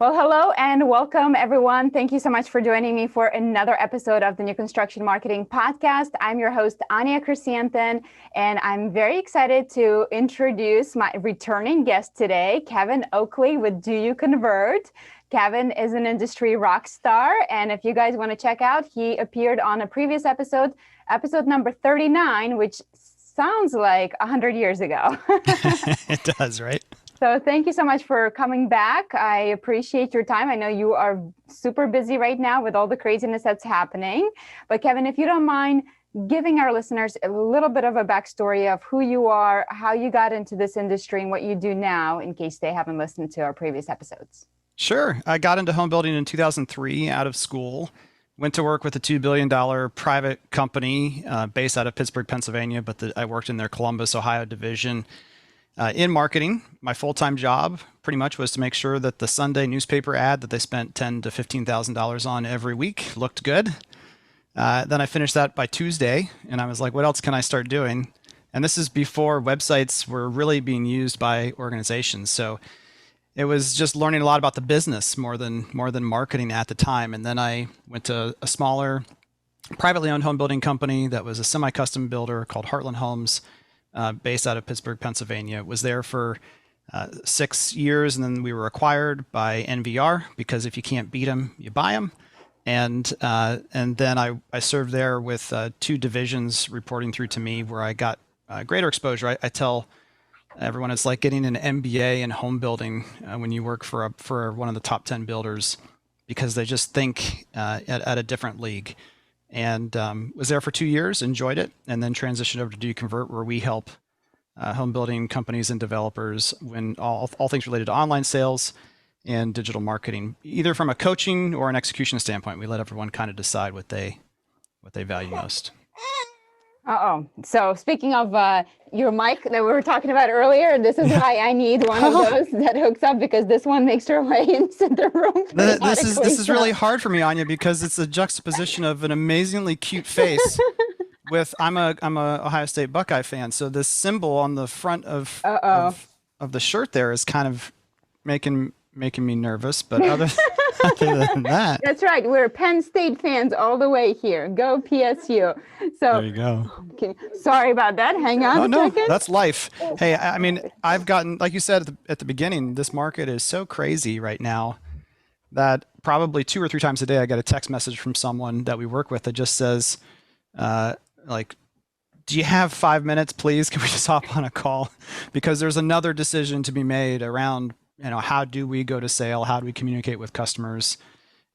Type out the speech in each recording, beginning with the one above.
Well, hello and welcome, everyone. Thank you so much for joining me for another episode of the New Construction Marketing Podcast. I'm your host, Anya Chrysanthon, and I'm very excited to introduce my returning guest today, Kevin Oakley with Do You Convert? Kevin is an industry rock star, and if you guys want to check out, he appeared on a previous episode number 39, which sounds like 100 years ago. It does, right? So thank you so much for coming back. I appreciate your time. I know you are super busy right now with all the craziness that's happening. But Kevin, if you don't mind giving our listeners a little bit of a backstory of who you are, how you got into this industry, and what you do now, in case they haven't listened to our previous episodes. Sure. I got into home building in 2003 out of school. Went to work with a $2 billion private company based out of Pittsburgh, Pennsylvania, but I worked in their Columbus, Ohio division. In marketing, my full-time job pretty much was to make sure that the Sunday newspaper ad that they spent $10,000 to $15,000 on every week looked good. Then I finished that by Tuesday, and I was like, what else can I start doing? And this is before websites were really being used by organizations. So it was just learning a lot about the business more than marketing at the time. And then I went to a smaller privately owned home building company that was a semi-custom builder called Heartland Homes, based out of Pittsburgh, Pennsylvania. Was there for 6 years, and then we were acquired by NVR because if you can't beat them, you buy them. And then I served there with 2 divisions reporting through to me, where I got greater exposure. I tell everyone it's like getting an MBA in home building when you work for one of the top 10 builders, because they just think at a different league. And was there for 2 years, enjoyed it, and then transitioned over to Do You Convert, where we help home building companies and developers when all things related to online sales and digital marketing, either from a coaching or an execution standpoint. We let everyone kind of decide what they value most. So speaking of your mic that we were talking about earlier, this is why I need one of those that hooks up, because this one makes their way into the room. This is really hard for me, Anya, because it's a juxtaposition of an amazingly cute face with I'm a Ohio State Buckeye fan. So this symbol on the front of the shirt there is kind of making me nervous, but other than that. That's right. We're Penn State fans all the way here. Go PSU. So there you go. Okay. Sorry about that. Hang on a second. That's life. Hey, I mean, I've gotten, like you said at the beginning, this market is so crazy right now that probably 2 or 3 times a day I get a text message from someone that we work with that just says, like, do you have 5 minutes, please? Can we just hop on a call? Because there's another decision to be made around, how do we go to sale? How do we communicate with customers?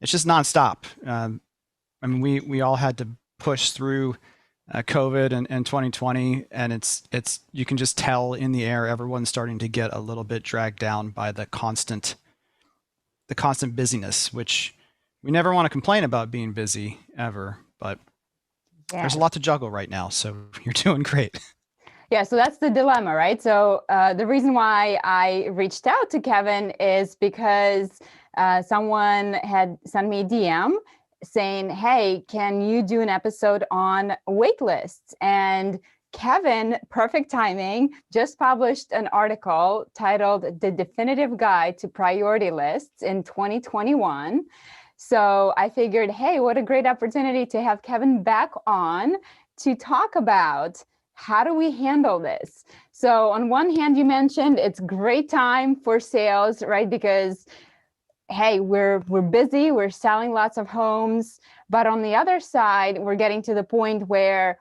It's just nonstop. I mean, we all had to push through COVID and 2020, and it's you can just tell in the air everyone's starting to get a little bit dragged down by the constant busyness, which we never want to complain about being busy ever, but there's a lot to juggle right now. So you're doing great. Yeah, so that's the dilemma, right? So the reason why I reached out to Kevin is because someone had sent me a DM saying, hey, can you do an episode on waitlists? And Kevin, perfect timing, just published an article titled The Definitive Guide to Priority Lists in 2021. So I figured, hey, what a great opportunity to have Kevin back on to talk about how do we handle this? So on one hand, you mentioned it's great time for sales, right? Because, hey, we're busy, we're selling lots of homes. But on the other side, we're getting to the point where,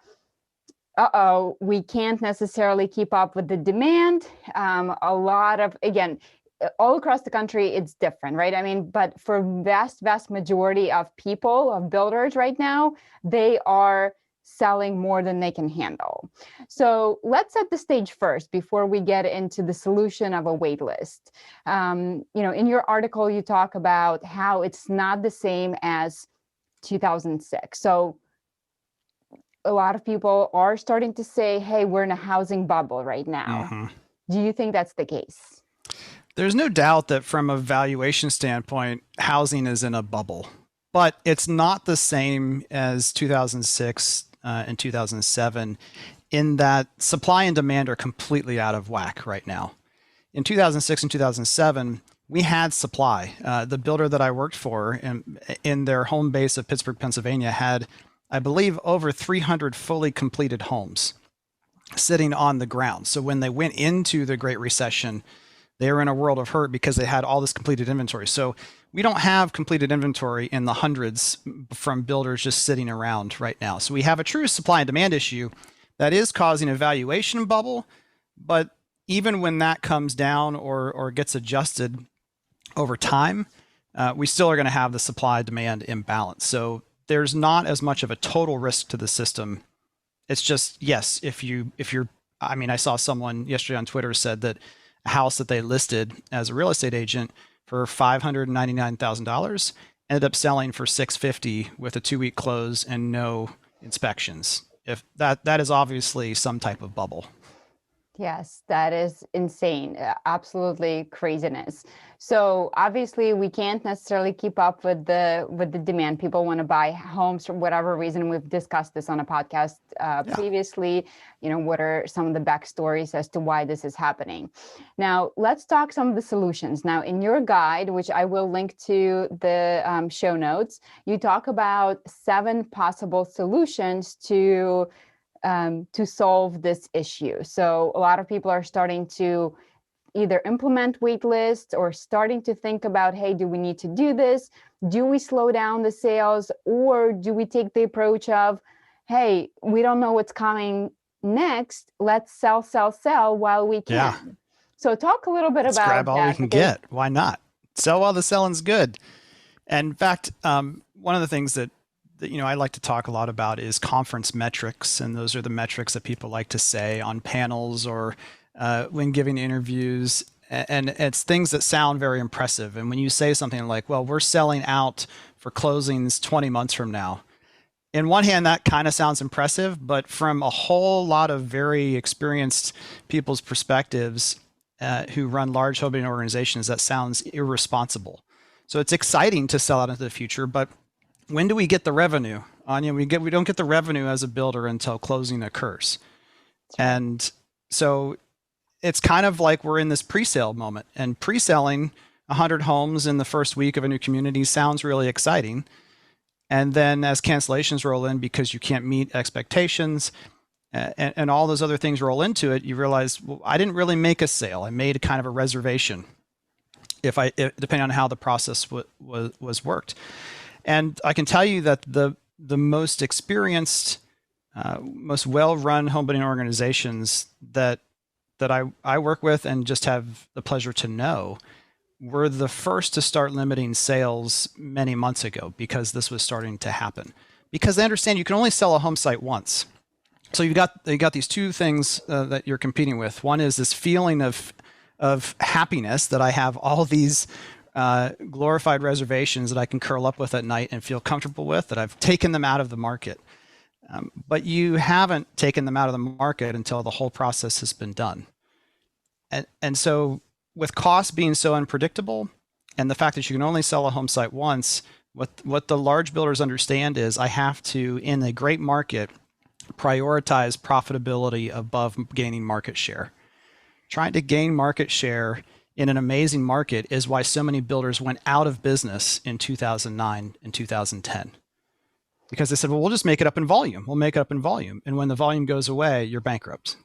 we can't necessarily keep up with the demand. A lot of, again, all across the country, it's different, right? I mean, but for vast majority of people, of builders right now, they are selling more than they can handle. So let's set the stage first before we get into the solution of a wait list. In your article, you talk about how it's not the same as 2006. So a lot of people are starting to say, hey, we're in a housing bubble right now. Mm-hmm. Do you think that's the case? There's no doubt that from a valuation standpoint, housing is in a bubble, but it's not the same as 2006 and 2007 in that supply and demand are completely out of whack right now. In 2006 and 2007, we had supply. The builder that I worked for in their home base of Pittsburgh, Pennsylvania had, I believe, over 300 fully completed homes sitting on the ground. So when they went into the Great Recession, they were in a world of hurt because they had all this completed inventory. So we don't have completed inventory in the hundreds from builders just sitting around right now. So we have a true supply and demand issue that is causing a valuation bubble. But even when that comes down or gets adjusted over time, we still are going to have the supply demand imbalance. So there's not as much of a total risk to the system. It's just, yes, if you're, I mean, I saw someone yesterday on Twitter said that a house that they listed as a real estate agent for $599,000 ended up selling for $650 with a 2-week close and no inspections. If that is obviously some type of bubble. Yes, that is insane. Absolutely craziness. So obviously we can't necessarily keep up with the demand. People want to buy homes for whatever reason. We've discussed this on a podcast previously. You know, what are some of the backstories as to why this is happening? Now, let's talk some of the solutions. Now, in your guide, which I will link to the show notes, you talk about 7 possible solutions to solve this issue. So a lot of people are starting to either implement waitlists or starting to think about, hey, do we need to do this? Do we slow down the sales, or do we take the approach of, hey, we don't know what's coming next. Let's sell while we can. Yeah. So talk a little bit about grab all we can get. Why not? Sell while the selling's good. And in fact, one of the things that I like to talk a lot about is conference metrics. And those are the metrics that people like to say on panels or when giving interviews. And it's things that sound very impressive. And when you say something like, well, we're selling out for closings 20 months from now, in one hand, that kind of sounds impressive, but from a whole lot of very experienced people's perspectives who run large home building organizations, that sounds irresponsible. So it's exciting to sell out into the future, but when do we get the revenue? Anya, we don't get the revenue as a builder until closing occurs. And so it's kind of like we're in this pre-sale moment, and pre-selling 100 homes in the first week of a new community sounds really exciting. And then as cancellations roll in because you can't meet expectations and all those other things roll into it, you realize, well, I didn't really make a sale. I made a kind of a reservation depending on how the process was worked. And I can tell you that the most experienced, most well-run home building organizations that I work with and just have the pleasure to know were the first to start limiting sales many months ago because this was starting to happen. Because they understand you can only sell a home site once. So you got these two things that you're competing with. One is this feeling of happiness that I have all these glorified reservations that I can curl up with at night and feel comfortable with, that I've taken them out of the market. But you haven't taken them out of the market until the whole process has been done. And so with costs being so unpredictable and the fact that you can only sell a home site once, what the large builders understand is I have to, in a great market, prioritize profitability above gaining market share. Trying to gain market share in an amazing market is why so many builders went out of business in 2009 and 2010. Because they said, well, we'll just make it up in volume. We'll make it up in volume. And when the volume goes away, you're bankrupt.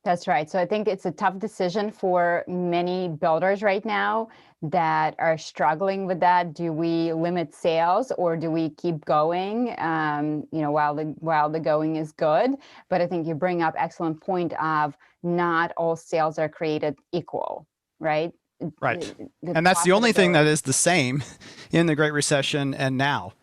That's right. So I think it's a tough decision for many builders right now that are struggling with that. Do we limit sales or do we keep going, while the going is good? But I think you bring up excellent point of not all sales are created equal, right? Right. And that's the only thing that is the same in the Great Recession and now.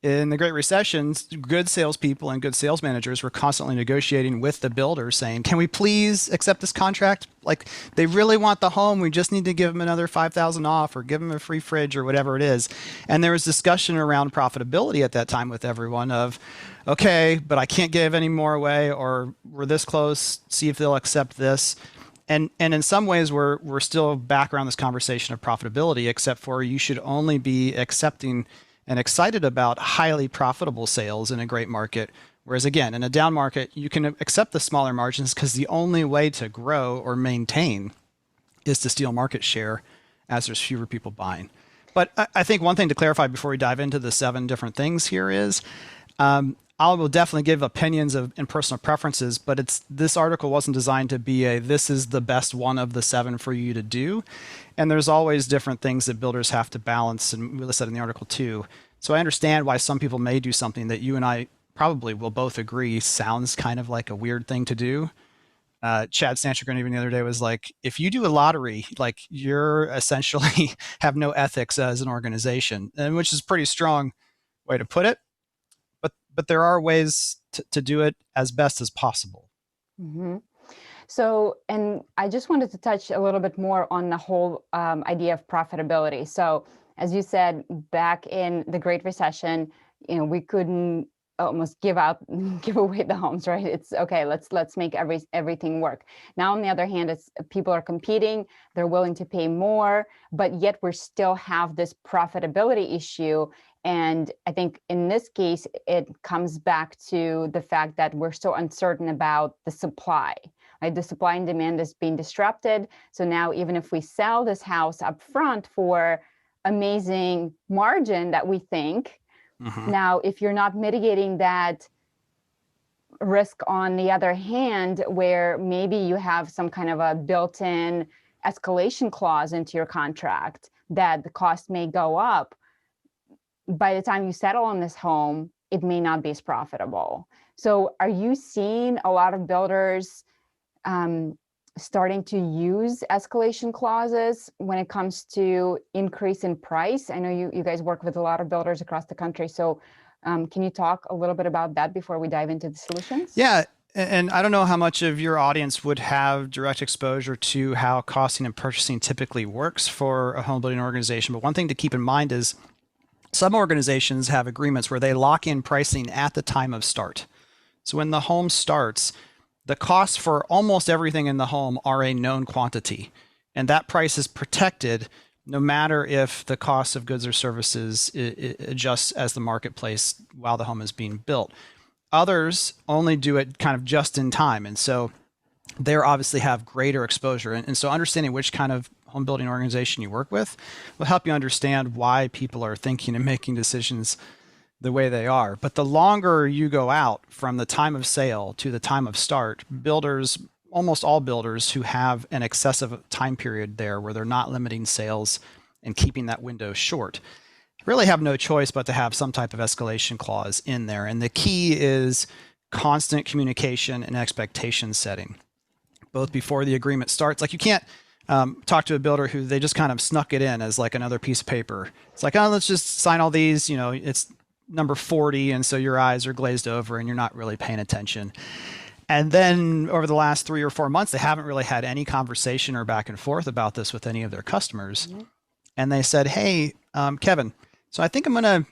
In the Great Recession, good salespeople and good sales managers were constantly negotiating with the builder saying, can we please accept this contract? Like, they really want the home. We just need to give them another $5,000 off or give them a free fridge or whatever it is. And there was discussion around profitability at that time with everyone of, okay, but I can't give any more away, or we're this close, see if they'll accept this. And in some ways, we're still back around this conversation of profitability, except for you should only be accepting and excited about highly profitable sales in a great market. Whereas again, in a down market, you can accept the smaller margins because the only way to grow or maintain is to steal market share as there's fewer people buying. But I think one thing to clarify before we dive into the 7 different things here is I will definitely give opinions and personal preferences, but this article wasn't designed to be this is the best one of the 7 for you to do. And there's always different things that builders have to balance, and we listed in the article too. So I understand why some people may do something that you and I probably will both agree sounds kind of like a weird thing to do. Chad Stanchagren even the other day was like, if you do a lottery, like you're essentially have no ethics as an organization, and which is a pretty strong way to put it. But there are ways to do it as best as possible. Mm-hmm. So, and I just wanted to touch a little bit more on the whole idea of profitability. So, as you said, back in the Great Recession, we couldn't almost give away the homes, right? It's okay, let's make everything work. Now, on the other hand, it's people are competing, they're willing to pay more, but yet we still have this profitability issue. And I think in this case, it comes back to the fact that we're so uncertain about the supply. Right? The supply and demand is being disrupted. So now, even if we sell this house up front for amazing margin that we think, now, if you're not mitigating that risk on the other hand, where maybe you have some kind of a built-in escalation clause into your contract that the cost may go up, by the time you settle on this home, it may not be as profitable. So are you seeing a lot of builders starting to use escalation clauses when it comes to increase in price? I know you guys work with a lot of builders across the country. So can you talk a little bit about that before we dive into the solutions? Yeah. And I don't know how much of your audience would have direct exposure to how costing and purchasing typically works for a home building organization. But one thing to keep in mind is some organizations have agreements where they lock in pricing at the time of start. So when the home starts, the costs for almost everything in the home are a known quantity, and that price is protected no matter if the cost of goods or services adjusts as the marketplace while the home is being built. Others only do it kind of just in time, and so they obviously have greater exposure. And so understanding which kind of home building organization you work with will help you understand why people are thinking and making decisions the way they are. But the longer you go out from the time of sale to the time of start, builders, almost all builders who have an excessive time period there where they're not limiting sales and keeping that window short, really have no choice but to have some type of escalation clause in there. And the key is constant communication and expectation setting, both before the agreement starts. Like you can't talk to a builder who they just kind of snuck it in as like another piece of paper. It's like, oh, let's just sign all these, it's number 40. And so your eyes are glazed over and you're not really paying attention. And then over the last 3 or 4 months, they haven't really had any conversation or back and forth about this with any of their customers. Mm-hmm. And they said, hey, Kevin, so I think I'm going to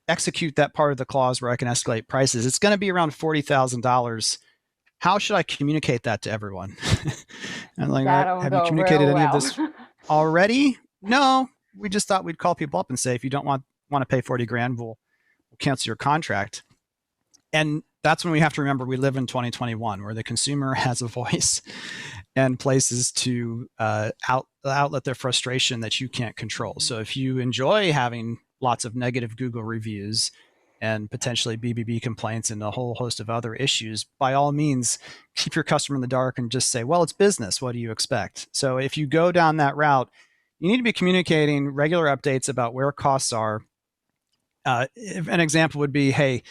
execute that part of the clause where I can escalate prices. It's going to be around $40,000. How should I communicate that to everyone? And like, have you communicated any of this already? No, we just thought we'd call people up and say, if you don't want to pay 40 grand, we'll cancel your contract. And that's when we have to remember we live in 2021 where the consumer has a voice and places to outlet their frustration that you can't control. So if you enjoy having lots of negative Google reviews and potentially BBB complaints and a whole host of other issues, by all means, keep your customer in the dark and just say, well, it's business. What do you expect? So if you go down that route, you need to be communicating regular updates about where costs are. If an example would be, hey,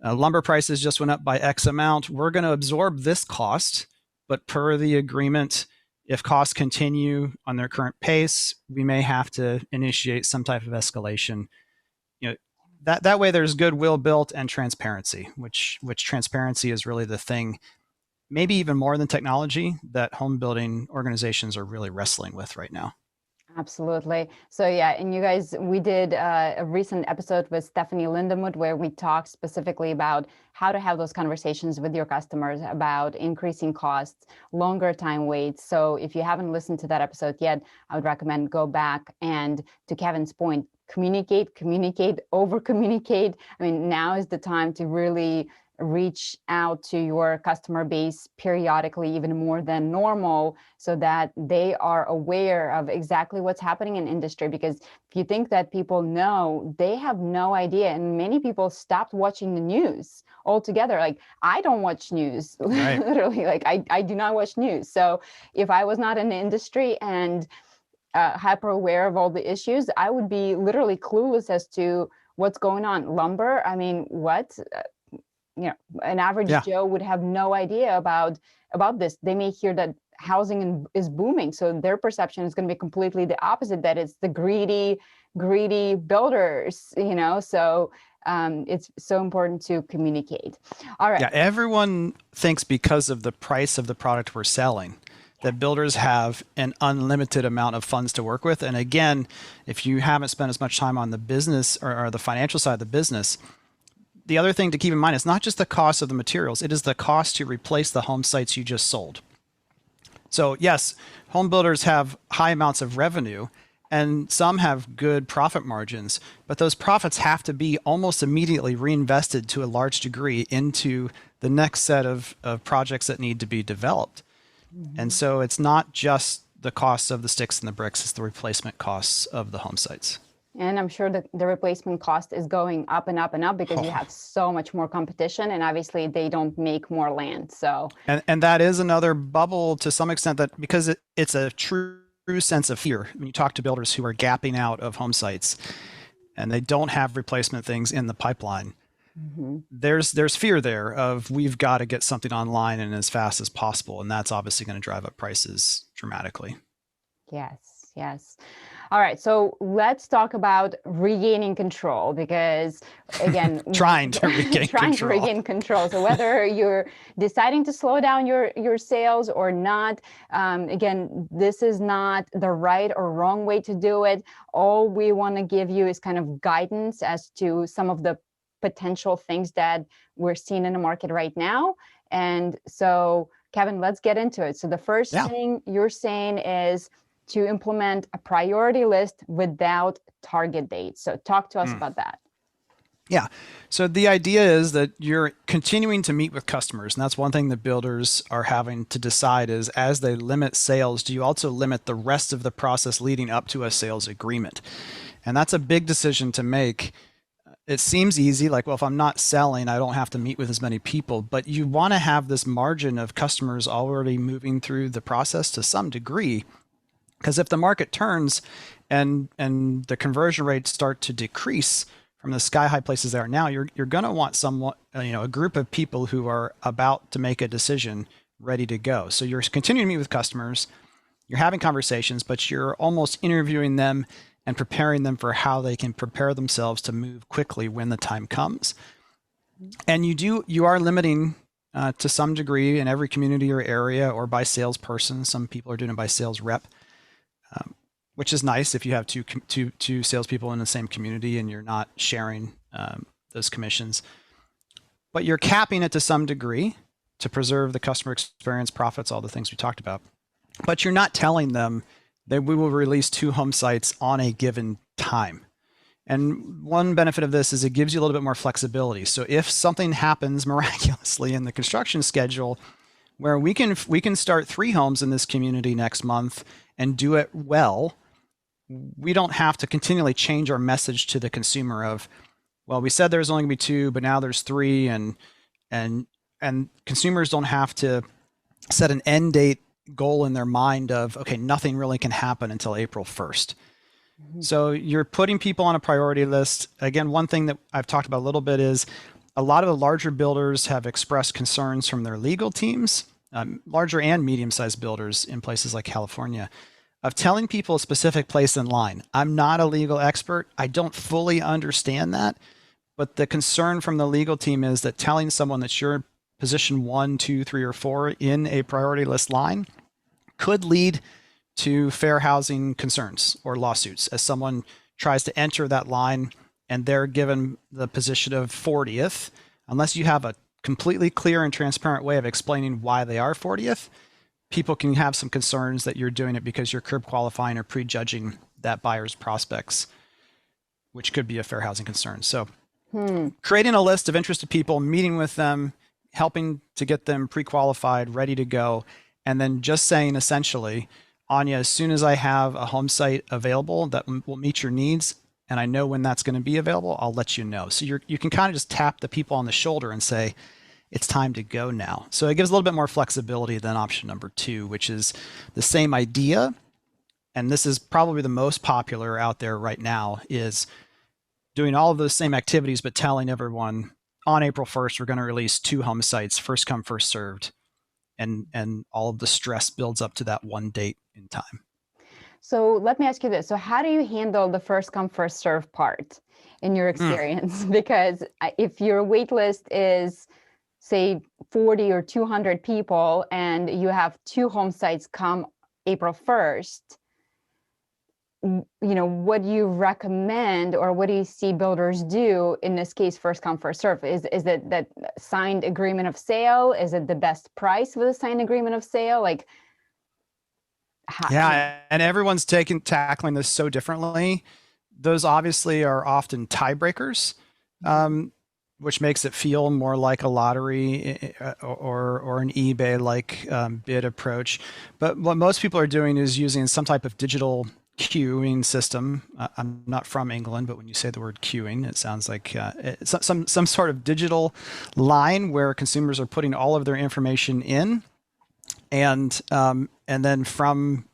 lumber prices just went up by X amount. We're going to absorb this cost, but per the agreement, if costs continue on their current pace, we may have to initiate some type of escalation. That way there's goodwill built and transparency, which transparency is really the thing, maybe even more than technology, that home building organizations are really wrestling with right now. Absolutely. So yeah, and you guys, we did a recent episode with Stephanie Lindemuth where we talked specifically about how to have those conversations with your customers about increasing costs, longer time waits. So if you haven't listened to that episode yet, I would recommend go back and, to Kevin's point, communicate, over communicate. I mean, now is the time to really reach out to your customer base periodically, even more than normal, so that they are aware of exactly what's happening in industry. Because if you think that people know, they have no idea. And many people stopped watching the news altogether. Like, I don't watch news, Right. literally. Like, I do not watch news. So if I was not in the industry and hyper aware of all the issues, I would be literally clueless as to what's going on. Lumber, I mean, what? An average Joe would have no idea about this. They may hear that housing is booming, so their perception is going to be completely the opposite, that it's the greedy builders, so it's so important to communicate. All right. Yeah, everyone thinks because of the price of the product we're selling that builders have an unlimited amount of funds to work with. And again, if you haven't spent as much time on the business or the financial side of the business, the other thing to keep in mind is not just the cost of the materials, it is the cost to replace the home sites you just sold. So yes, home builders have high amounts of revenue and some have good profit margins, but those profits have to be almost immediately reinvested to a large degree into the next set of projects that need to be developed. Mm-hmm. And so it's not just the cost of the sticks and the bricks, it's the replacement costs of the home sites. And I'm sure that the replacement cost is going up and up and up because you have so much more competition, and obviously they don't make more land. So and that is another bubble to some extent, that because it's a true sense of fear when you talk to builders who are gapping out of home sites and they don't have replacement things in the pipeline. Mm-hmm. There's fear there of, we've got to get something online and as fast as possible, and that's obviously going to drive up prices dramatically. Yes. All right, so let's talk about regaining control, because again, trying to regain control. So whether you're deciding to slow down your sales or not, again, this is not the right or wrong way to do it. All we want to give you is kind of guidance as to some of the potential things that we're seeing in the market right now. And so, Kevin, let's get into it. So the first thing you're saying is to implement a priority list without target dates. So talk to us about that. Yeah. So the idea is that you're continuing to meet with customers. And that's one thing that builders are having to decide is, as they limit sales, do you also limit the rest of the process leading up to a sales agreement? And that's a big decision to make. It seems easy, like, well, if I'm not selling, I don't have to meet with as many people, but you want to have this margin of customers already moving through the process to some degree. Because if the market turns and the conversion rates start to decrease from the sky high places they are now, you're going to want somewhat, a group of people who are about to make a decision ready to go. So you're continuing to meet with customers, you're having conversations, but you're almost interviewing them and preparing them for how they can prepare themselves to move quickly when the time comes. And you are limiting to some degree in every community or area, or by salesperson. Some people are doing it by sales rep. Which is nice if you have two salespeople in the same community and you're not sharing those commissions. But you're capping it to some degree to preserve the customer experience, profits, all the things we talked about. But you're not telling them that we will release 2 home sites on a given time. And one benefit of this is it gives you a little bit more flexibility. So if something happens miraculously in the construction schedule, where we can start 3 homes in this community next month and do it well, we don't have to continually change our message to the consumer of, well, we said there's only going to be 2, but now there's 3, and consumers don't have to set an end date goal in their mind of, okay, nothing really can happen until April 1st. Mm-hmm. So you're putting people on a priority list. Again, one thing that I've talked about a little bit is a lot of the larger builders have expressed concerns from their legal teams, larger and medium-sized builders in places like California, of telling people a specific place in line. I'm not a legal expert. I don't fully understand that. But the concern from the legal team is that telling someone that you're position 1, 2, 3, or 4 in a priority list line could lead to fair housing concerns or lawsuits, as someone tries to enter that line and they're given the position of 40th. Unless you have a completely clear and transparent way of explaining why they are 40th, people can have some concerns that you're doing it because you're curb qualifying or prejudging that buyer's prospects, which could be a fair housing concern. So creating a list of interested people, meeting with them, helping to get them pre-qualified, ready to go, and then just saying essentially, Anya, as soon as I have a home site available that will meet your needs, and I know when that's going to be available, I'll let you know. So you can kind of just tap the people on the shoulder and say, it's time to go now. So it gives a little bit more flexibility than option number 2, which is the same idea. And this is probably the most popular out there right now, is doing all of those same activities, but telling everyone on April 1st, we're going to release 2 home sites, first come, first served. And all of the stress builds up to that one date in time. So let me ask you this. So how do you handle the first come, first serve part in your experience? Because if your wait list is, say, 40 or 200 people, and you have 2 home sites come April 1st, what do you recommend, or what do you see builders do in this case, first come, first serve? Is it that signed agreement of sale? Is it the best price with a signed agreement of sale? Like, and everyone's tackling this so differently. Those obviously are often tiebreakers, which makes it feel more like a lottery or an eBay-like bid approach. But what most people are doing is using some type of digital queuing system. I'm not from England, but when you say the word queuing, it sounds like some sort of digital line where consumers are putting all of their information in, and then from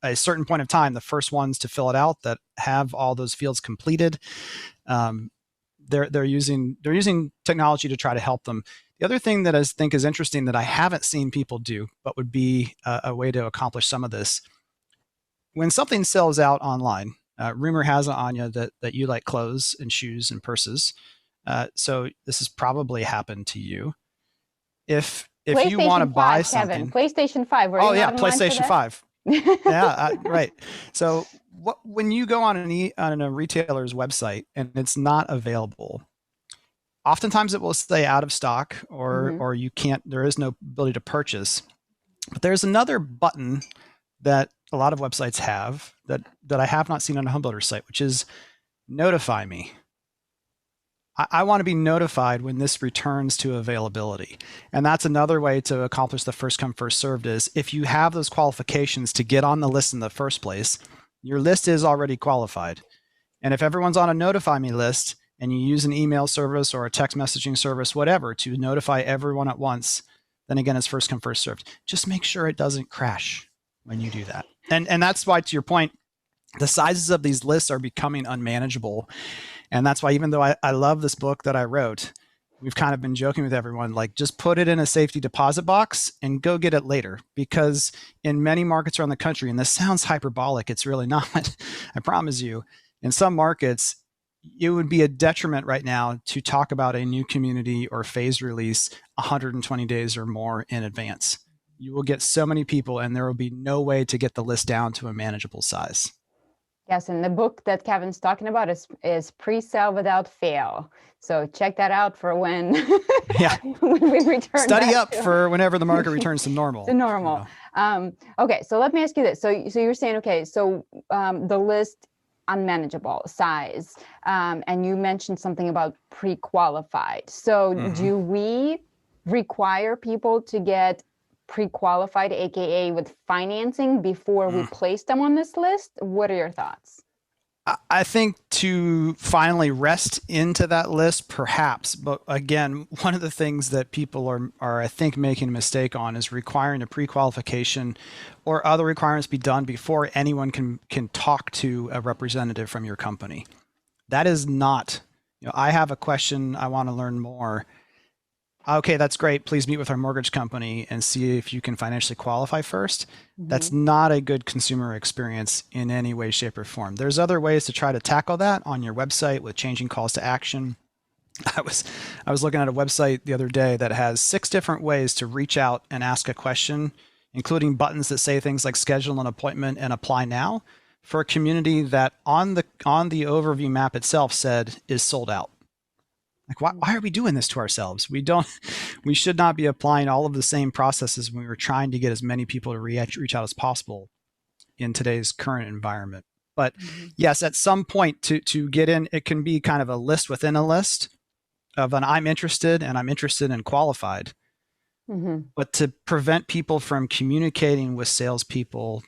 a certain point of time, the first ones to fill it out that have all those fields completed, they're using technology to try to help them. The other thing that I think is interesting that I haven't seen people do, but would be a way to accomplish some of this. When something sells out online, rumor has it, Anya, that you like clothes and shoes and purses. So this has probably happened to you. If you want to buy something, Kevin, PlayStation 5. Oh yeah, PlayStation 5. Yeah, right. So when you go on a retailer's website and it's not available, oftentimes it will say out of stock, or you can't. There is no ability to purchase. But there's another button that a lot of websites have that I have not seen on a home builder site, which is notify me. I want to be notified when this returns to availability. And that's another way to accomplish the first come, first served, is if you have those qualifications to get on the list in the first place, your list is already qualified. And if everyone's on a notify me list and you use an email service or a text messaging service, whatever, to notify everyone at once, then again, it's first come, first served. Just make sure it doesn't crash when you do that. And that's why, to your point, the sizes of these lists are becoming unmanageable. And that's why, even though I love this book that I wrote, we've kind of been joking with everyone, like, just put it in a safety deposit box and go get it later. Because in many markets around the country, and this sounds hyperbolic, it's really not, I promise you, in some markets, it would be a detriment right now to talk about a new community or phased release 120 days or more in advance. You will get so many people, and there will be no way to get the list down to a manageable size. Yes, and the book that Kevin's talking about is Pre-Sell Without Fail. So check that out for when, when we return. Study up for whenever the market returns to normal. To normal. Okay, so let me ask you this. So you're saying, okay, so the list unmanageable size, and you mentioned something about pre-qualified. So do we require people to get pre-qualified, aka with financing, before we place them on this list? What are your thoughts? I think to finally rest into that list, perhaps. But again, one of the things that people are I think making a mistake on is requiring a pre-qualification or other requirements be done before anyone can talk to a representative from your company. That is not, I have a question, I want to learn more. Okay, that's great. Please meet with our mortgage company and see if you can financially qualify first. That's not a good consumer experience in any way, shape, or form. There's other ways to try to tackle that on your website with changing calls to action. I was looking at a website the other day that has 6 different ways to reach out and ask a question, including buttons that say things like schedule an appointment and apply now, for a community that on the overview map itself said is sold out. Like, why are we doing this to ourselves? We should not be applying all of the same processes when we were trying to get as many people to reach out as possible in today's current environment. But yes, at some point to get in, it can be kind of a list within a list of an I'm interested and I'm interested and qualified. Hmm. But to prevent people from communicating with salespeople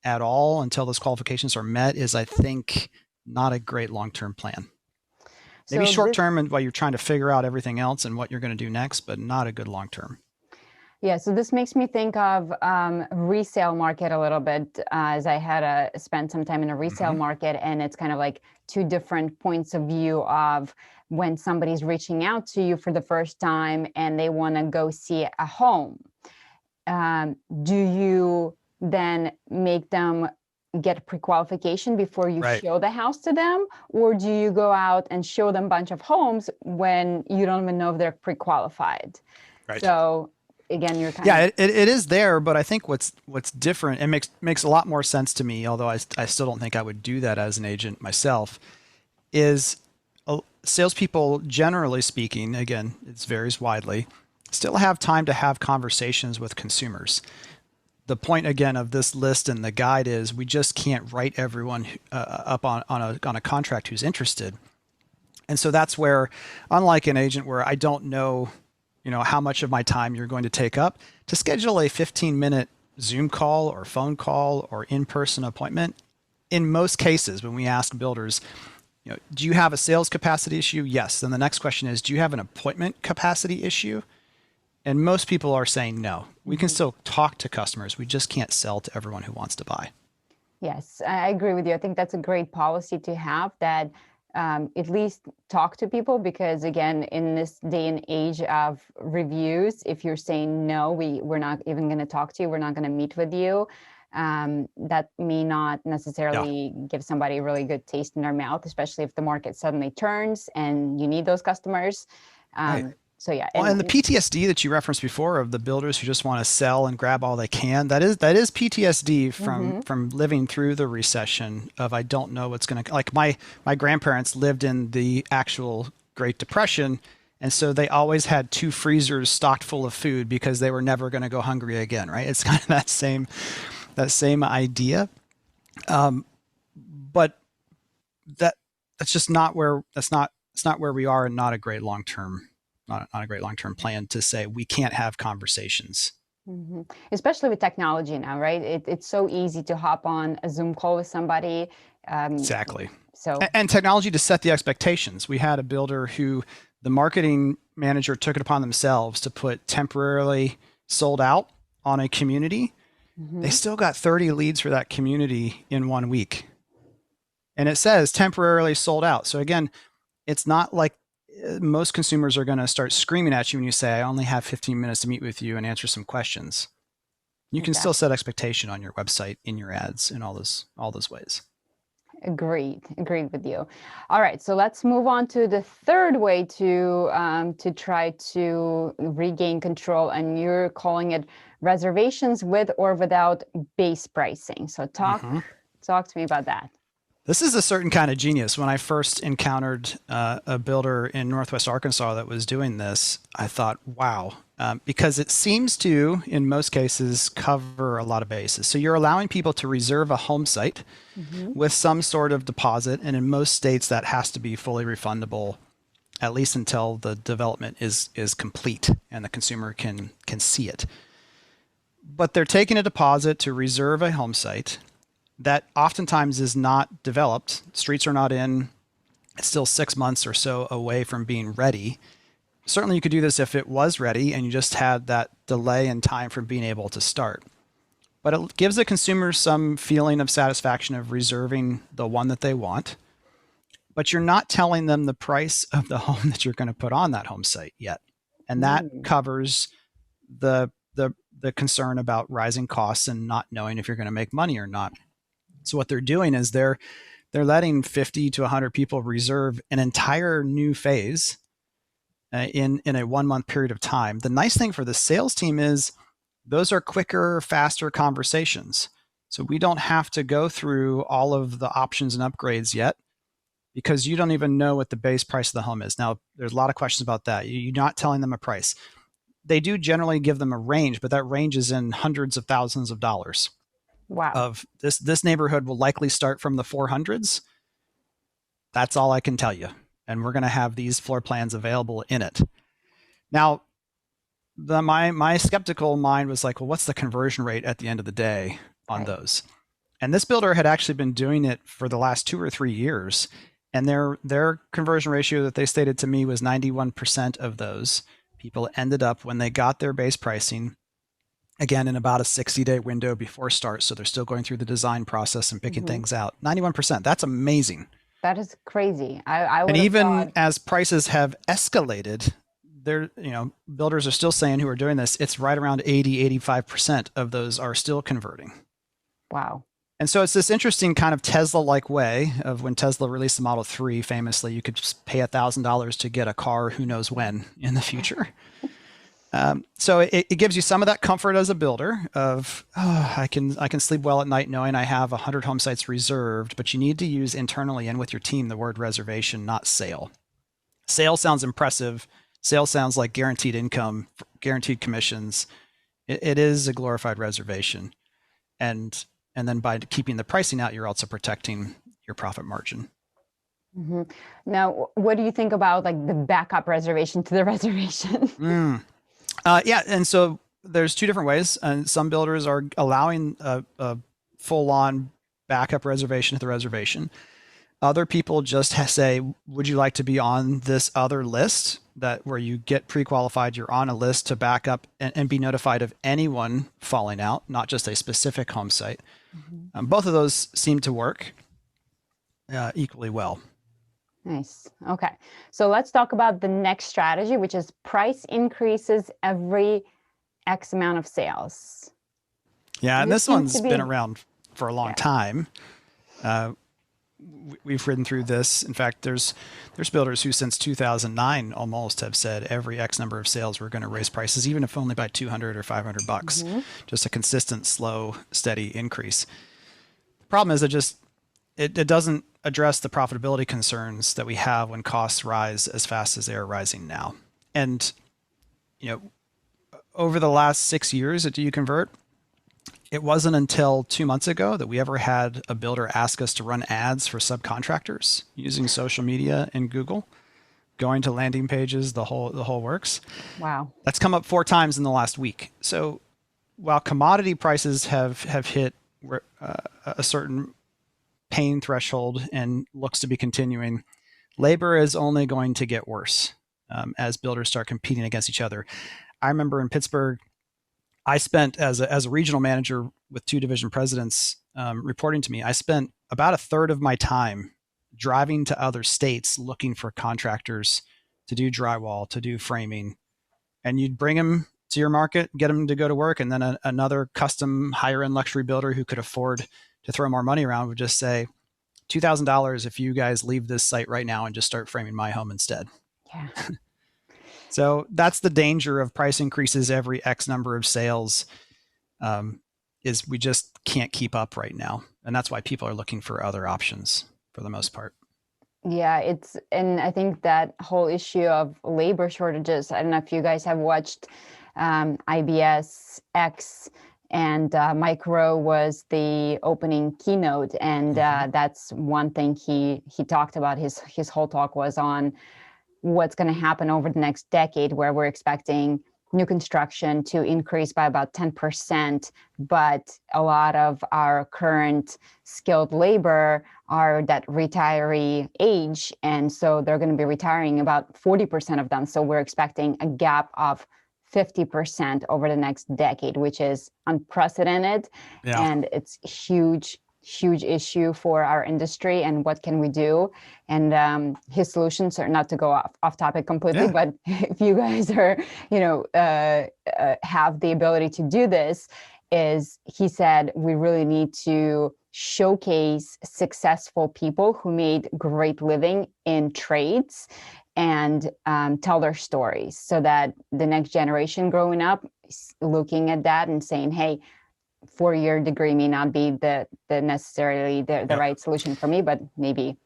at all until those qualifications are met is, I think, not a great long-term plan. Maybe So this, short-term and while you're trying to figure out everything else and what you're going to do next, but not a good long-term. yeah, so this makes me think of resale market a little bit, as I had spent some time in a resale Mm-hmm. market, and it's kind of like two different points of view of when somebody's reaching out to you for the first time and they want to go see a home. Do you then make them get pre-qualification before you Right. show the house to them, or do you go out and show them a bunch of homes when you don't even know if they're pre-qualified? Right. So again, you're kind Yeah, of it is there, but I think what's different and makes a lot more sense to me, although I still don't think I would do that as an agent myself, is salespeople, generally speaking, again, it varies widely, still have time to have conversations with consumers. The point again of this list and the guide is we just can't write everyone up on a contract who's interested. And so that's where, unlike an agent where I don't know, how much of my time you're going to take up, to schedule a 15-minute Zoom call or phone call or in-person appointment, in most cases, when we ask builders, do you have a sales capacity issue? Yes. Then the next question is, do you have an appointment capacity issue? And most people are saying no. We can still talk to customers. We just can't sell to everyone who wants to buy. yes, I agree with you. I think that's a great policy to have, that at least talk to people, because again, in this day and age of reviews, if you're saying no, we're not even going to talk to you, we're not going to meet with you, that may not Yeah. necessarily give somebody a really good taste in their mouth, especially if the market suddenly turns and you need those customers. Right. So yeah, Well, and the PTSD that you referenced before of the builders who just want to sell and grab all they can, that is PTSD from mhm. living through the recession of I don't know what's going to, like my grandparents lived in the actual Great Depression, and so they always had two freezers stocked full of food because they were never going to go hungry again, right? It's kind of that same idea. But that that's just not where it's not where we are, and not a great long-term not a great long-term plan to say we can't have conversations. Especially with technology now, right? It's so easy to hop on a Zoom call with somebody. Um, Exactly. so, And technology to set the expectations. We had a builder who the marketing manager took it upon themselves to put temporarily sold out on a community. They mhm, still got 30 leads for that community in 1 week. And it says temporarily sold out. So again, it's not like most consumers are going to start screaming at you when you say, I only have 15 minutes to meet with you and answer some questions. You can still exactly. set expectation on your website, in your ads, in all those ways. Agreed with you. All right, so let's move on to the third way to try to regain control, and you're calling it reservations with or without base pricing. So Mm-hmm. talk to me about that. This is a certain kind of genius. When I first encountered a builder in Northwest Arkansas that was doing this, I thought, wow, because it seems to, in most cases, cover a lot of bases. So you're allowing people to reserve a home site Hmm. with some sort of deposit, and in most states that has to be fully refundable, at least until the development is complete and the consumer can see it. But they're taking a deposit to reserve a home site that oftentimes is not developed. Streets are not in. It's still 6 months or so away from being ready. Certainly, you could do this if it was ready and you just had that delay in time from being able to start. But it gives the consumer some feeling of satisfaction of reserving the one that they want. But you're not telling them the price of the home that you're going to put on that home site yet. And that Mm, covers the concern about rising costs and not knowing if you're going to make money or not. So what they're doing is they're letting 50 to 100 people reserve an entire new phase in a 1 month period of time. The nice thing for the sales team is those are quicker, faster conversations. So we don't have to go through all of the options and upgrades yet because you don't even know what the base price of the home is. Now, there's a lot of questions about that. You're not telling them a price. They do generally give them a range, but that range is in hundreds of thousands of dollars. wow. Of this neighborhood will likely start from the 400s. That's all I can tell you. and we're going to have these floor plans available in it. Now, my skeptical mind was like, well, what's the conversion rate at the end of the day on those? And this builder had actually been doing it for the last 2 or 3 years. And their conversion ratio that they stated to me was 91% of those people ended up, when they got their base pricing, again, in about a 60-day window before start. So they're still going through the design process and picking things out. 91%. That's amazing. That is crazy. I would and have even thought... as prices have escalated, there, builders are still saying, who are doing this, it's right around 80-85% of those are still converting. Wow. And so it's this interesting kind of Tesla-like way of when Tesla released the Model 3, famously, you could just pay $1,000 to get a car who knows when in the future. So it gives you some of that comfort as a builder of, I can sleep well at night knowing I have 100 home sites reserved, but you need to use internally and with your team the word reservation, not sale. Sale sounds impressive. Sale sounds like guaranteed income, guaranteed commissions. It is a glorified reservation. And then by keeping the pricing out, you're also protecting your profit margin. Mm-hmm. Now, what do you think about like the backup reservation to the reservation? Yeah, and so there's 2 different ways. And some builders are allowing a full-on backup reservation to the reservation. Other people just say, would you like to be on this other list that where you get pre-qualified, you're on a list to back up and be notified of anyone falling out, not just a specific home site. Both of those seem to work equally well. Nice. Okay. So let's talk about the next strategy, which is price increases every X amount of sales. Yeah, and this one's been around for a long time. We've ridden through this. In fact, there's builders who since 2009 almost have said every X number of sales we're going to raise prices, even if only by 200 or 500 bucks. Just a consistent, slow, steady increase. The problem is it doesn't address the profitability concerns that we have when costs rise as fast as they are rising now. And over the last 6 years at Do You Convert, it wasn't until 2 months ago that we ever had a builder ask us to run ads for subcontractors using social media and Google, going to landing pages, the whole works. Wow. That's come up 4 times in the last week. So while commodity prices have hit a certain pain threshold and looks to be continuing, labor is only going to get worse as builders start competing against each other. I remember in Pittsburgh, I spent as a regional manager with 2 division presidents reporting to me, I spent about a third of my time driving to other states looking for contractors to do drywall, to do framing. And you'd bring them to your market, get them to go to work. And then another custom higher end luxury builder who could afford to throw more money around would just say, $2,000 if you guys leave this site right now and just start framing my home instead. Yeah. So that's the danger of price increases every X number of sales, is we just can't keep up right now. And that's why people are looking for other options for the most part. Yeah, and I think that whole issue of labor shortages, I don't know if you guys have watched IBS X, and Mike Rowe was the opening keynote. And that's one thing he talked about. His whole talk was on what's going to happen over the next decade, where we're expecting new construction to increase by about 10%, but a lot of our current skilled labor are that retiree age, and so they're going to be retiring about 40% of them. So we're expecting a gap of 50% over the next decade, which is unprecedented. Yeah. And it's huge issue for our industry. And what can we do? And his solutions are, not to go off topic completely, but if you guys are, have the ability to do this, is he said, we really need to showcase successful people who made great living in trades and tell their stories, so that the next generation growing up is looking at that and saying, hey, 4-year degree may not be the necessarily the right solution for me, but maybe.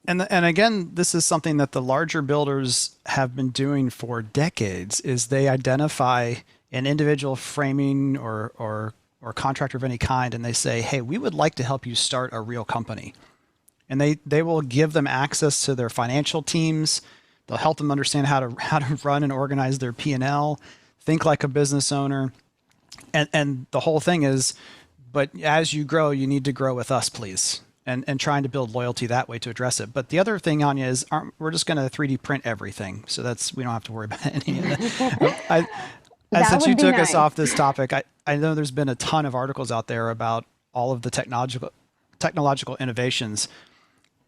And again, this is something that the larger builders have been doing for decades, is they identify an individual framing or contractor of any kind, and they say, hey, we would like to help you start a real company. and they will give them access to their financial teams. They'll help them understand how to run and organize their P&L, think like a business owner. And the whole thing is, but as you grow, you need to grow with us, please. And trying to build loyalty that way to address it. But the other thing, Anya, is we're just going to 3D print everything. So we don't have to worry about any of that. Since you took us off this topic, I know there's been a ton of articles out there about all of the technological innovations,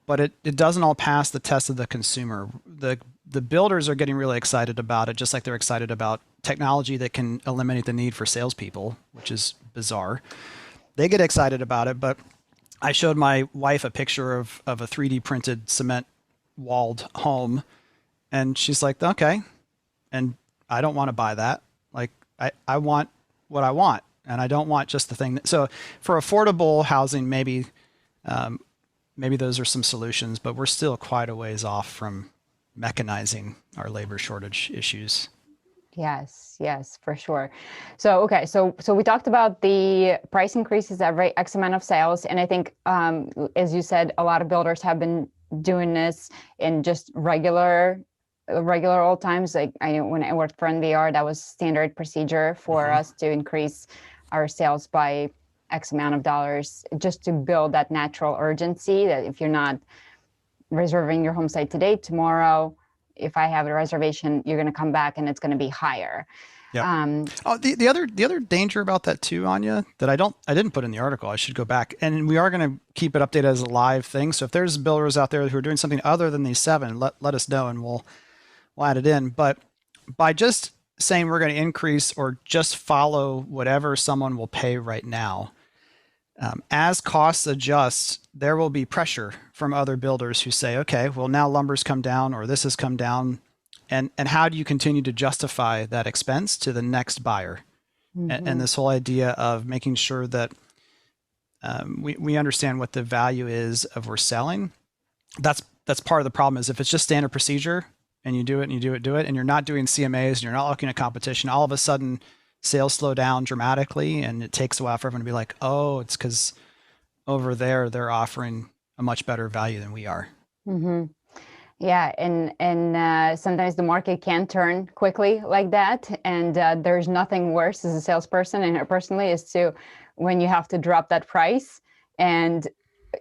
but it doesn't all pass the test of the consumer. The builders are getting really excited about it, just like they're excited about technology that can eliminate the need for salespeople, which is bizarre. They get excited about it, but I showed my wife a picture of a 3D printed cement walled home, and she's like, okay. And I don't want to buy that. Like, I want what I want, and I don't want just the thing. So for affordable housing, maybe those are some solutions, but we're still quite a ways off from mechanizing our labor shortage issues. Yes, for sure. So, okay. So we talked about the price increases every X amount of sales. And I think, as you said, a lot of builders have been doing this in just regular old times. Like when I worked for NVR, that was standard procedure for us to increase our sales by X amount of dollars, just to build that natural urgency that if you're not reserving your home site today, tomorrow, if I have a reservation, you're going to come back and it's going to be higher. Yeah. The other danger about that too, Anya, that I didn't put in the article. I should go back, and we are going to keep it updated as a live thing. So if there's builders out there who are doing something other than these 7, let us know, and we'll add it in. But by just saying we're going to increase or just follow whatever someone will pay right now, as costs adjust, there will be pressure from other builders who say, okay, well, now lumber's come down or this has come down. And how do you continue to justify that expense to the next buyer? And this whole idea of making sure that we understand what the value is of we're selling. That's part of the problem. Is if it's just standard procedure and you do it and you do it, and you're not doing CMAs and you're not looking at competition, all of a sudden sales slow down dramatically, and it takes a while for everyone to be like, oh, it's because over there they're offering a much better value than we are. Yeah, and sometimes the market can turn quickly like that, and there's nothing worse as a salesperson, and personally, is to when you have to drop that price, and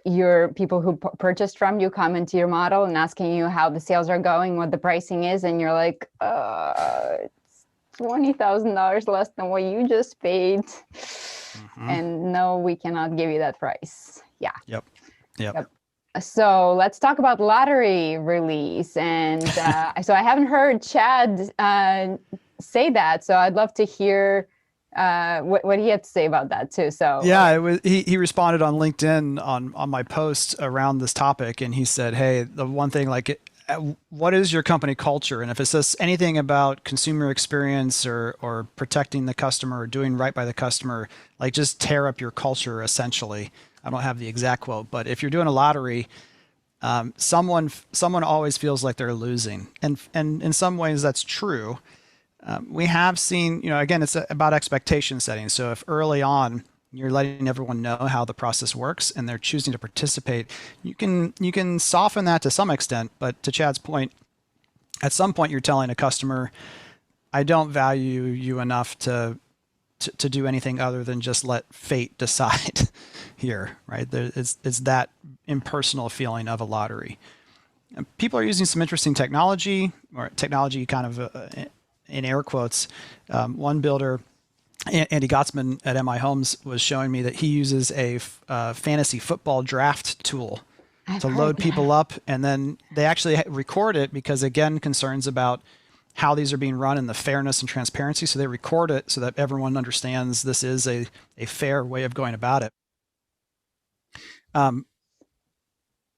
your people who purchased from you come into your model and asking you how the sales are going, what the pricing is, and you're like, it's $20,000 less than what you just paid, and no, we cannot give you that price. Yeah. Yep. So let's talk about lottery release. And so I haven't heard Chad say that. So I'd love to hear what he had to say about that too. So yeah, he responded on LinkedIn on my post around this topic, and he said, "Hey, the one thing, like, what is your company culture? And if it says anything about consumer experience or protecting the customer or doing right by the customer, like, just tear up your culture essentially." I don't have the exact quote, but if you're doing a lottery, someone always feels like they're losing, and in some ways that's true. We have seen, again, it's about expectation setting. So if early on you're letting everyone know how the process works and they're choosing to participate, you can soften that to some extent. But to Chad's point, at some point you're telling a customer, I don't value you enough to do anything other than just let fate decide here, right? It's that impersonal feeling of a lottery. And people are using some interesting technology, or technology kind of in air quotes. One builder, Andy Gottsman at MI Homes, was showing me that he uses a fantasy football draft tool to load people up, and then they actually record it because, again, concerns about how these are being run and the fairness and transparency. So they record it so that everyone understands this is a fair way of going about it. And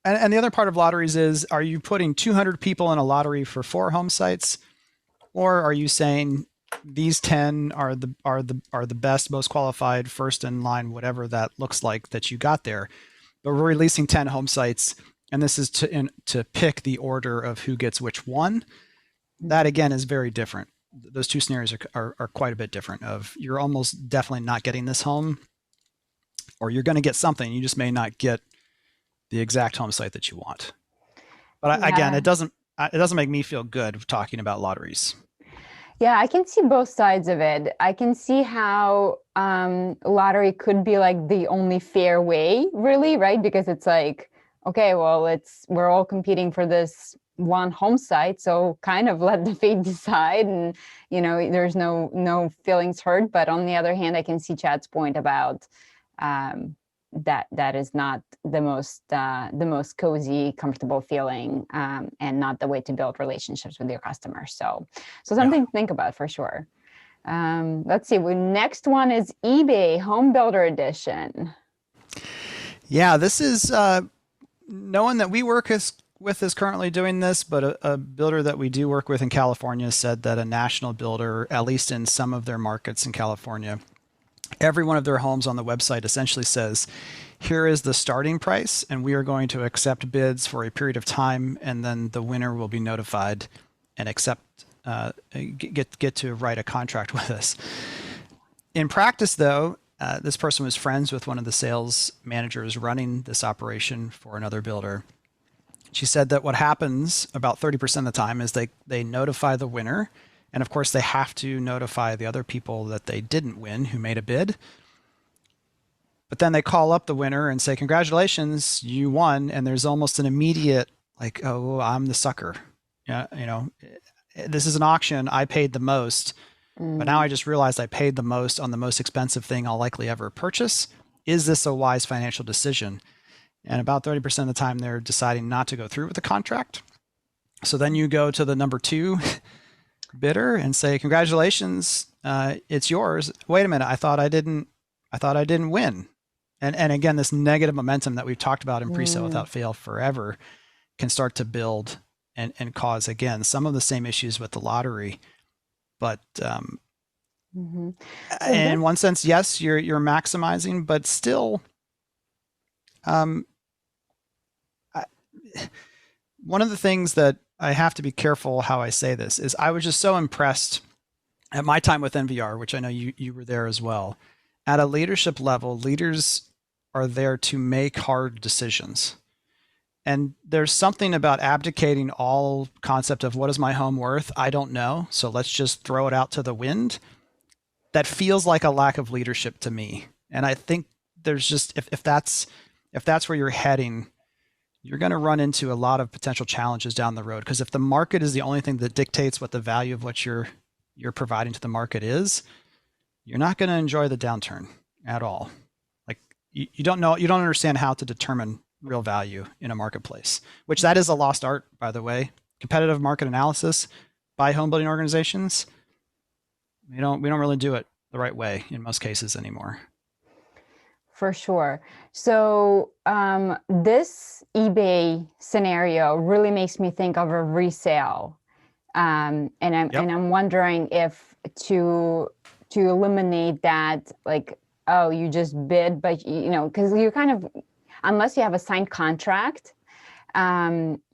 the other part of lotteries is, are you putting 200 people in a lottery for 4 home sites, or are you saying these 10 are the best, most qualified, first in line, whatever that looks like that you got there, but we're releasing 10 home sites, and this is to pick the order of who gets which one. That, again, is very different. Those two scenarios are quite a bit different. Of, you're almost definitely not getting this home, or you're going to get something. You just may not get the exact home site that you want. But again, Yeah. it doesn't make me feel good talking about lotteries. Yeah, I can see both sides of it. I can see how lottery could be like the only fair way, really, right? Because it's like, okay, well, we're all competing for this one home site, so kind of let the fate decide, and there's no feelings hurt. But on the other hand, I can see Chad's point about that is not the most cozy, comfortable feeling, and not the way to build relationships with your customers. So something to think about for sure. Let's see. Next one is eBay Home Builder Edition. Yeah, this is no one that we work with is currently doing this, but a builder that we do work with in California said that a national builder, at least in some of their markets in California, every one of their homes on the website essentially says, here is the starting price, and we are going to accept bids for a period of time, and then the winner will be notified and get to write a contract with us. In practice, though, this person was friends with one of the sales managers running this operation for another builder. She said that what happens about 30% of the time is they notify the winner. And of course, they have to notify the other people that they didn't win who made a bid. But then they call up the winner and say, congratulations, you won. And there's almost an immediate, like, oh, I'm the sucker. Yeah, this is an auction. I paid the most. But now I just realized I paid the most on the most expensive thing I'll likely ever purchase. Is this a wise financial decision? And about 30% of the time, they're deciding not to go through with the contract. So then you go to the number 2 bidder and say, congratulations, it's yours. Wait a minute, I thought I didn't win. And again, this negative momentum that we've talked about in pre-sale without fail forever can start to build and cause, again, some of the same issues with the lottery. But in one sense, yes, you're maximizing, but still, one of the things that I have to be careful how I say this is I was just so impressed at my time with NVR, which I know you were there as well. At a leadership level, leaders are there to make hard decisions. And there's something about abdicating all concept of what is my home worth? I don't know. So let's just throw it out to the wind. That feels like a lack of leadership to me. And I think there's just, if that's where you're heading, you're going to run into a lot of potential challenges down the road. Because if the market is the only thing that dictates what the value of what you're providing to the market is, you're not going to enjoy the downturn at all. Like you don't understand how to determine real value in a marketplace, which that is a lost art, by the way. Competitive market analysis by home building organizations. We don't really do it the right way in most cases anymore. For sure. So this eBay scenario really makes me think of a resale, and I'm wondering if to eliminate that, like, oh, you just bid, but because you kind of, unless you have a signed contract,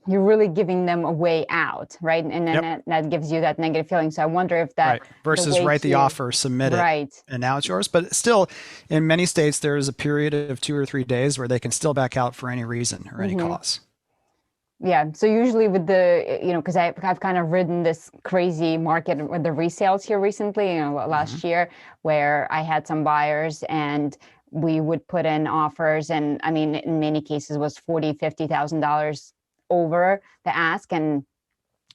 you're really giving them a way out, right? And then that gives you that negative feeling. So I wonder if that versus write the offer, submit it, and now it's yours. But still, in many states, there is a period of 2 or 3 days where they can still back out for any reason or any cause. Yeah. So usually with the, because I've kind of ridden this crazy market with the resales here recently, last year, where I had some buyers and we would put in offers, and I mean, in many cases was $40,000-$50,000 over the ask. And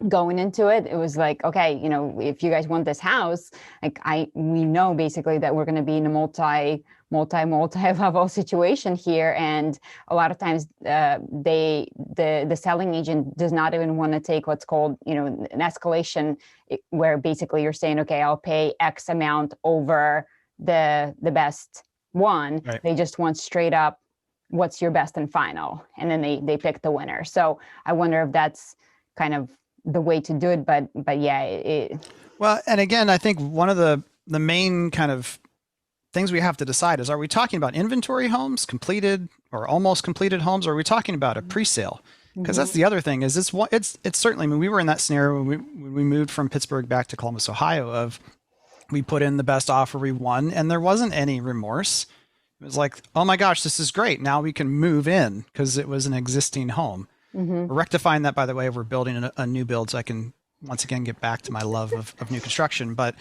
going into it, it was like, okay, if you guys want this house, like we know basically that we're going to be in a multi-level situation here, and a lot of times the selling agent does not even want to take what's called an escalation, where basically you're saying, okay, I'll pay X amount over the best one. They just want straight up, what's your best and final, and then they pick the winner. So I wonder if that's kind of the way to do it, but yeah. Well, and again, I think one of the main kind of things we have to decide is, are we talking about inventory homes, completed or almost completed homes, or are we talking about a pre-sale? Because that's the other thing is it's certainly, I mean, we were in that scenario when we moved from Pittsburgh back to Columbus, Ohio, of we put in the best offer, we won, and there wasn't any remorse. It was like, oh my gosh, this is great. Now we can move in because it was an existing home. Mm-hmm. We're rectifying that, by the way. We're building a new build, so I can once again get back to my love of new construction. But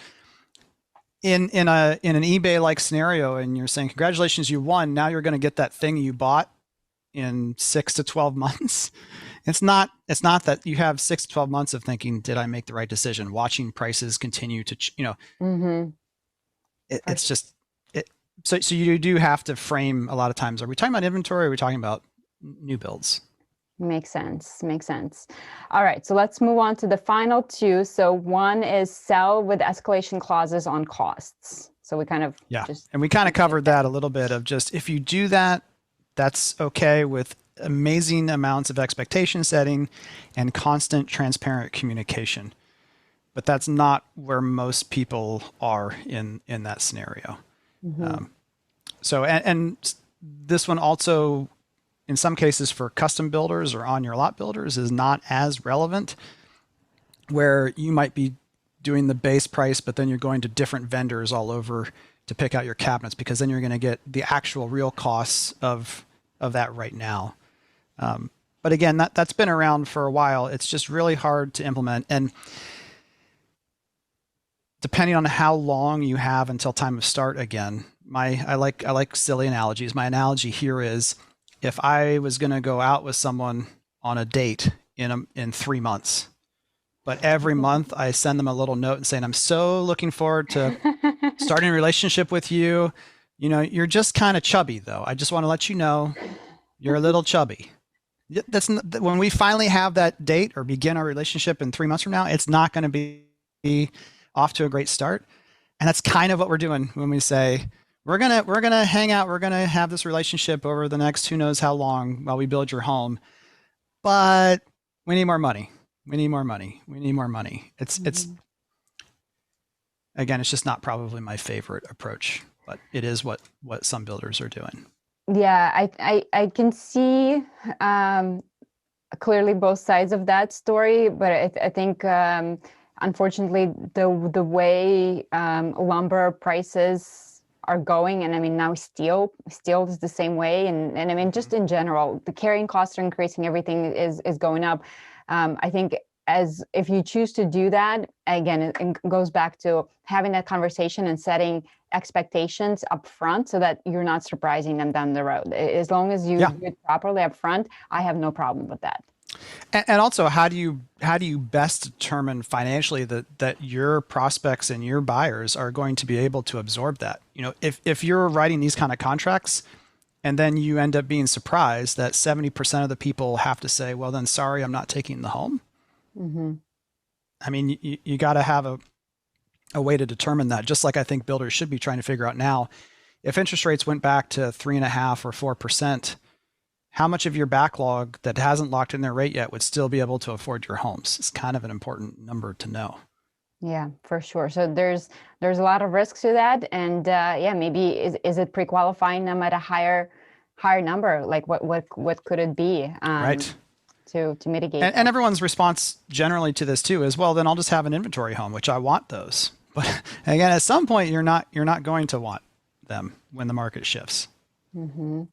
in an eBay like scenario, and you're saying, congratulations, you won. Now you're going to get that thing you bought in 6 to 12 months. It's not that you have 6 to 12 months of thinking, did I make the right decision? Watching prices continue to, Mm-hmm. it's just, so you do have to frame a lot of times. Are we talking about inventory? Or are we talking about new builds? Makes sense. Makes sense. All right. So let's move on to the final two. So one is sell with escalation clauses on costs. So we kind of and we kind of covered that a little bit of just, if you do that, that's okay with amazing amounts of expectation setting and constant transparent communication. But that's not where most people are in that scenario. Mm-hmm. So this one also, in some cases for custom builders or on your lot builders, is not as relevant, where you might be doing the base price, but then you're going to different vendors all over to pick out your cabinets, because then you're going to get the actual real costs of that right now. But again, that's been around for a while. It's just really hard to implement. And depending on how long you have until time of start again, I like silly analogies. My analogy here is, if I was going to go out with someone on a date in 3 months, but every month I send them a little note and saying, I'm so looking forward to starting a relationship with you. You're just kind of chubby though. I just want to let you know you're a little chubby. That's when we finally have that date or begin our relationship in 3 months from now, it's not going to be off to a great start. And that's kind of what we're doing when we say, we're gonna hang out, we're gonna have this relationship over the next who knows how long while we build your home, but we need more money. We need more money. We need more money. It's again, it's just not probably my favorite approach, but it is what some builders are doing. Yeah, I can see clearly both sides of that story, but I think unfortunately the way lumber prices are going, and I mean now steel is the same way, and I mean just in general the carrying costs are increasing, everything is going up. I think as if you choose to do that, again it goes back to having that conversation and setting expectations up front so that you're not surprising them down the road. As long as you do it properly up front, I have no problem with that. And also, how do you best determine financially that your prospects and your buyers are going to be able to absorb that? If you're writing these kind of contracts and then you end up being surprised that 70% of the people have to say, well, then sorry, I'm not taking the home. Mm-hmm. I mean, you got to have a way to determine that, just like I think builders should be trying to figure out now. If interest rates went back to 3.5% or 4%, how much of your backlog that hasn't locked in their rate yet would still be able to afford your homes? It's kind of an important number to know. Yeah, for sure. So there's a lot of risks to that, and maybe is it pre-qualifying them at a higher number? Like what could it be? Right. To mitigate. And everyone's response generally to this too is, well, then I'll just have an inventory home, which I want those. But again, at some point, you're not going to want them when the market shifts. Mm-hmm.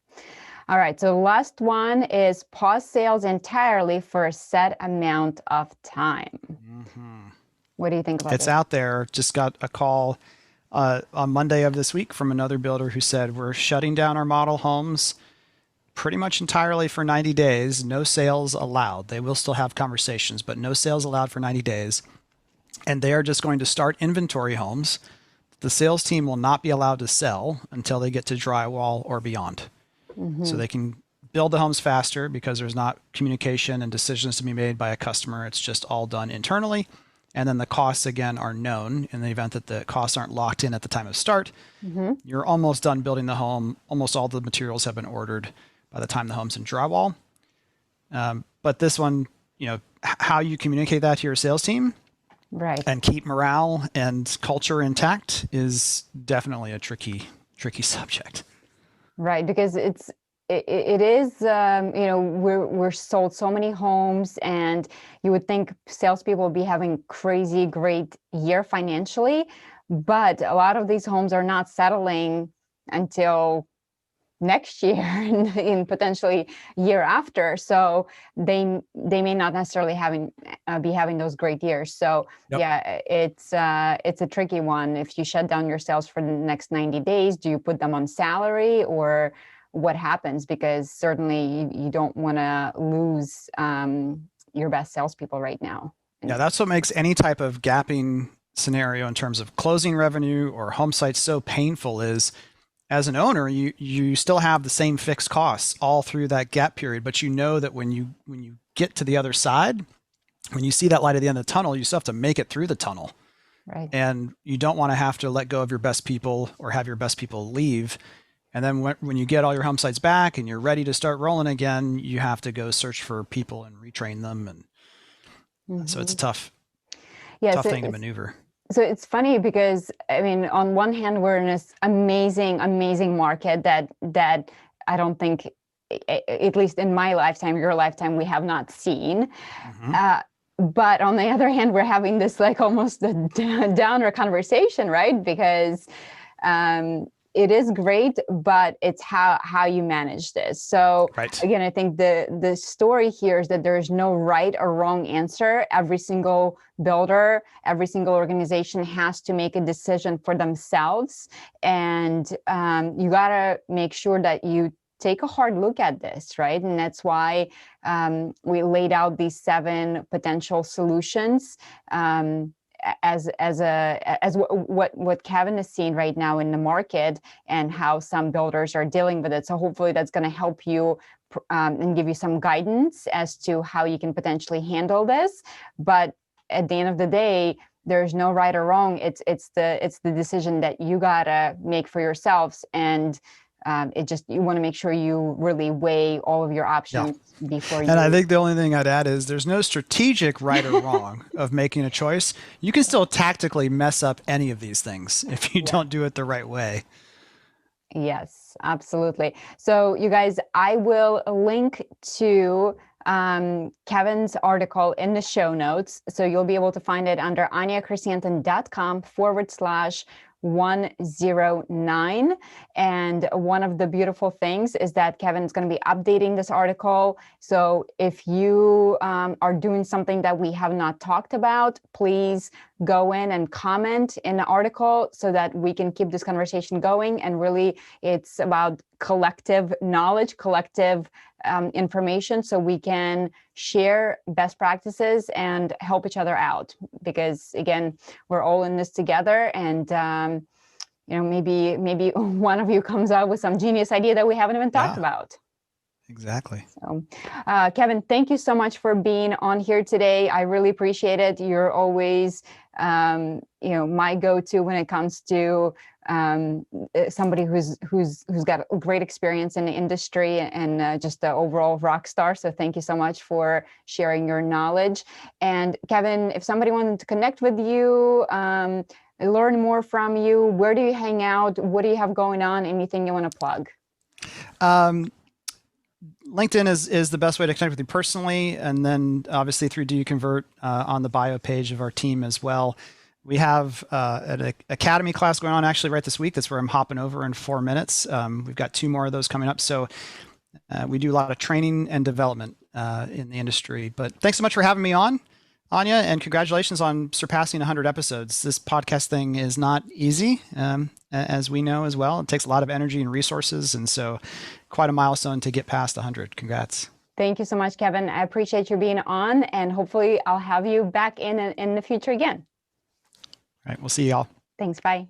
All right. So last one is pause sales entirely for a set amount of time. Mm-hmm. What do you think about It's this? out there. Just got a call on Monday of this week from another builder who said, we're shutting down our model homes pretty much entirely for 90 days. No sales allowed. They will still have conversations, but no sales allowed for 90 days. And they are just going to start inventory homes. The sales team will not be allowed to sell until they get to drywall or beyond. Mm-hmm. So they can build the homes faster because there's not communication and decisions to be made by a customer. It's just all done internally. And then the costs, again, are known in the event that the costs aren't locked in at the time of start. Mm-hmm. You're almost done building the home. Almost all the materials have been ordered by the time the home's in drywall. But this one, how you communicate that to your sales team, right, and keep morale and culture intact is definitely a tricky subject. Right, because it is we're sold so many homes, and you would think salespeople would be having crazy great year financially, but a lot of these homes are not settling until next year and in potentially year after. So they may not necessarily be having those great years. So Yep. yeah, it's a tricky one. If you shut down your sales for the next 90 days, do you put them on salary, or what happens? Because certainly you don't want to lose your best salespeople right now. Yeah, that's what makes any type of gapping scenario in terms of closing revenue or home sites so painful. Is as an owner, you still have the same fixed costs all through that gap period, but you know that when you get to the other side, when you see that light at the end of the tunnel, you still have to make it through the tunnel. Right. And you don't want to have to let go of your best people or have your best people leave. And then when you get all your home sites back and you're ready to start rolling again, you have to go search for people and retrain them. And so it's a tough thing to maneuver. So it's funny because, I mean, on one hand, we're in this amazing market that I don't think, at least in my lifetime, your lifetime, we have not seen. But on the other hand, we're having this like almost a downer conversation, right? Because it is great, but it's how you manage this. So again, I think the story here is that there is no right or wrong answer. Every single builder, every single organization has to make a decision for themselves. And you got to make sure that you take a hard look at this, right? And that's why we laid out these 7 potential solutions as what Kevin is seeing right now in the market and how some builders are dealing with it. So hopefully that's going to help you and give you some guidance as to how you can potentially handle this. But at the end of the day, there's no right or wrong. It's the decision that you gotta make for yourselves, and you want to make sure you really weigh all of your options before you. And I think the only thing I'd add is there's no strategic right or wrong of making a choice. You can still tactically mess up any of these things if you don't do it the right way. Yes, absolutely. So you guys, I will link to Kevin's article in the show notes. So you'll be able to find it under AnyaChrysanthemum.com/109. And one of the beautiful things is that Kevin's going to be updating this article. So if you are doing something that we have not talked about, please go in and comment in the article so that we can keep this conversation going. And really, it's about collective knowledge, collective information, so we can share best practices and help each other out. Because again, we're all in this together, and maybe one of you comes out with some genius idea that we haven't even talked about. Exactly. So, Kevin, thank you so much for being on here today. I really appreciate it. You're always, my go-to when it comes to somebody who's got a great experience in the industry and just the overall rock star. So thank you so much for sharing your knowledge. And Kevin, if somebody wanted to connect with you, learn more from you, where do you hang out? What do you have going on? Anything you want to plug? LinkedIn is the best way to connect with you personally, and then obviously through Do You Convert on the bio page of our team as well. We have an academy class going on actually right this week. That's where I'm hopping over in 4 minutes. We've got 2 more of those coming up. So we do a lot of training and development in the industry. But thanks so much for having me on, Anya, and congratulations on surpassing 100 episodes. This podcast thing is not easy, as we know as well. It takes a lot of energy and resources, and so quite a milestone to get past 100. Congrats. Thank you so much, Kevin. I appreciate you being on, and hopefully I'll have you back in the future again. All right, we'll see y'all. Thanks. Bye.